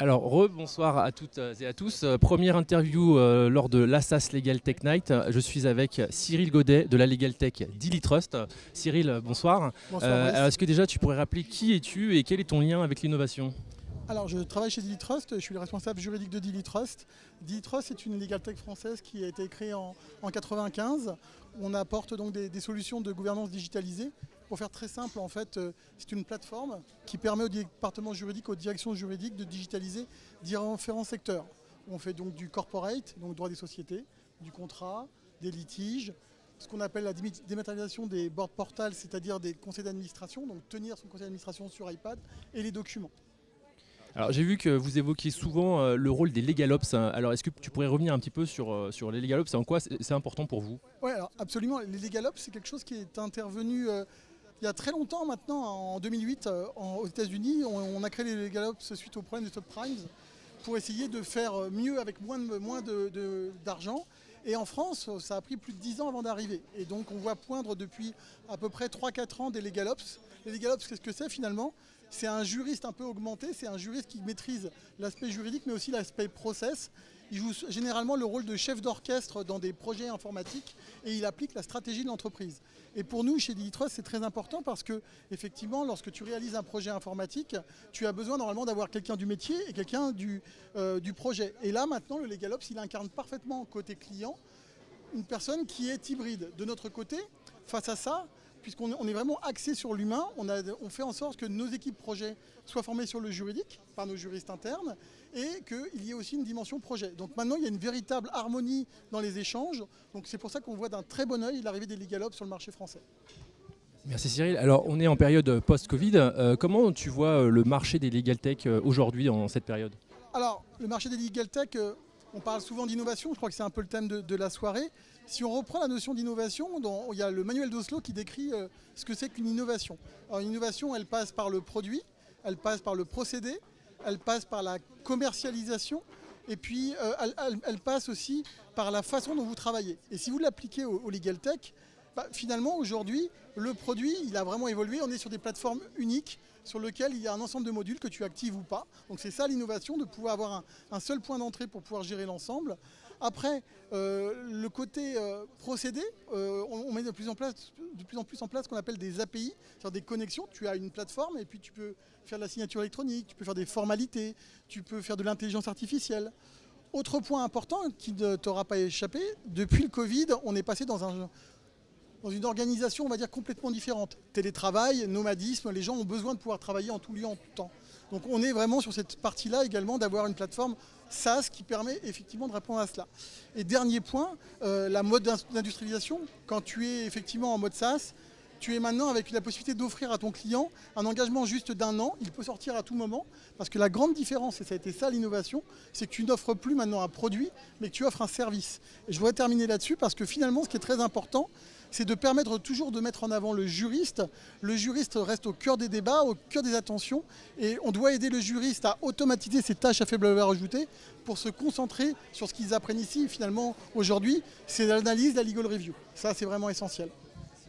Alors, bonsoir à toutes et à tous. Première interview lors de l'Assas Legal Tech Night. Je suis avec Cyril Godet de la Legal Tech d'Illitrust. Cyril, bonsoir. Bonsoir Brice. Alors, est-ce que déjà tu pourrais rappeler qui es-tu et quel est ton lien avec l'innovation? Alors je travaille chez Illitrust, je suis le responsable juridique de Illitrust. Illitrust est une legal tech française qui a été créée en 1995. On apporte donc des solutions de gouvernance digitalisée. Pour faire très simple, en fait, c'est une plateforme qui permet aux départements juridiques, aux directions juridiques de digitaliser différents secteurs. On fait donc du corporate, donc droit des sociétés, du contrat, des litiges, ce qu'on appelle la dématérialisation des board portals, c'est-à-dire des conseils d'administration, donc tenir son conseil d'administration sur iPad, et les documents. Alors, j'ai vu que vous évoquiez souvent le rôle des LegalOps. Alors, est-ce que tu pourrais revenir un petit peu sur les LegalOps et en quoi c'est important pour vous? Oui, alors absolument. Les LegalOps, c'est quelque chose qui est intervenu il y a très longtemps maintenant, en 2008, aux États-Unis. On a créé les LegalOps suite au problème des subprimes pour essayer de faire mieux avec moins d'argent. Et en France, ça a pris plus de 10 ans avant d'arriver. Et donc, on voit poindre depuis à peu près 3-4 ans des LegalOps. Les LegalOps, qu'est-ce que c'est finalement? C'est un juriste un peu augmenté, c'est un juriste qui maîtrise l'aspect juridique mais aussi l'aspect process. Il joue généralement le rôle de chef d'orchestre dans des projets informatiques et il applique la stratégie de l'entreprise. Et pour nous, chez Illitrust, c'est très important parce que, effectivement, lorsque tu réalises un projet informatique, tu as besoin normalement d'avoir quelqu'un du métier et quelqu'un du projet. Et là, maintenant, le LegalOps, il incarne parfaitement côté client une personne qui est hybride. De notre côté, face à ça, puisqu'on est vraiment axé sur l'humain, on fait en sorte que nos équipes projets soient formées sur le juridique par nos juristes internes et qu'il y ait aussi une dimension projet. Donc maintenant, il y a une véritable harmonie dans les échanges. Donc c'est pour ça qu'on voit d'un très bon œil l'arrivée des LegalOps sur le marché français. Merci Cyril. Alors, on est en période post-Covid. Comment tu vois le marché des Legal Tech aujourd'hui en cette période? Alors, le marché des Legal Tech, on parle souvent d'innovation, je crois que c'est un peu le thème de la soirée. Si on reprend la notion d'innovation, il y a le manuel d'Oslo qui décrit ce que c'est qu'une innovation. Alors, une innovation, elle passe par le produit, elle passe par le procédé, elle passe par la commercialisation, et puis elle passe aussi par la façon dont vous travaillez. Et si vous l'appliquez au Legal Tech, finalement, aujourd'hui, le produit, il a vraiment évolué. On est sur des plateformes uniques sur lesquelles il y a un ensemble de modules que tu actives ou pas. Donc c'est ça l'innovation, de pouvoir avoir un seul point d'entrée pour pouvoir gérer l'ensemble. Après, le côté procédé, on met de plus en plus en place ce qu'on appelle des API, c'est-à-dire des connexions. Tu as une plateforme et puis tu peux faire de la signature électronique, tu peux faire des formalités, tu peux faire de l'intelligence artificielle. Autre point important qui ne t'aura pas échappé, depuis le Covid, on est passé dans une organisation, on va dire, complètement différente. Télétravail, nomadisme, les gens ont besoin de pouvoir travailler en tout lieu, en tout temps. Donc on est vraiment sur cette partie-là également d'avoir une plateforme SaaS qui permet effectivement de répondre à cela. Et dernier point, la mode d'industrialisation. Quand tu es effectivement en mode SaaS, tu es maintenant avec la possibilité d'offrir à ton client un engagement juste d'un an. Il peut sortir à tout moment. Parce que la grande différence, et ça a été ça l'innovation, c'est que tu n'offres plus maintenant un produit, mais que tu offres un service. Et je voudrais terminer là-dessus parce que finalement, ce qui est très important, c'est de permettre toujours de mettre en avant le juriste. Le juriste reste au cœur des débats, au cœur des attentions. Et on doit aider le juriste à automatiser ses tâches à faible valeur ajoutée pour se concentrer sur ce qu'ils apprennent ici. Et finalement, aujourd'hui, c'est l'analyse, la legal review. Ça, c'est vraiment essentiel.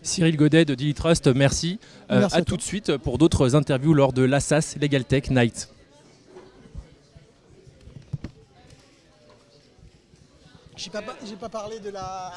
Cyril Godet de Illitrust, merci. Merci à tout de suite pour d'autres interviews lors de l'Assas Legal Tech Night. J'ai pas parlé de la...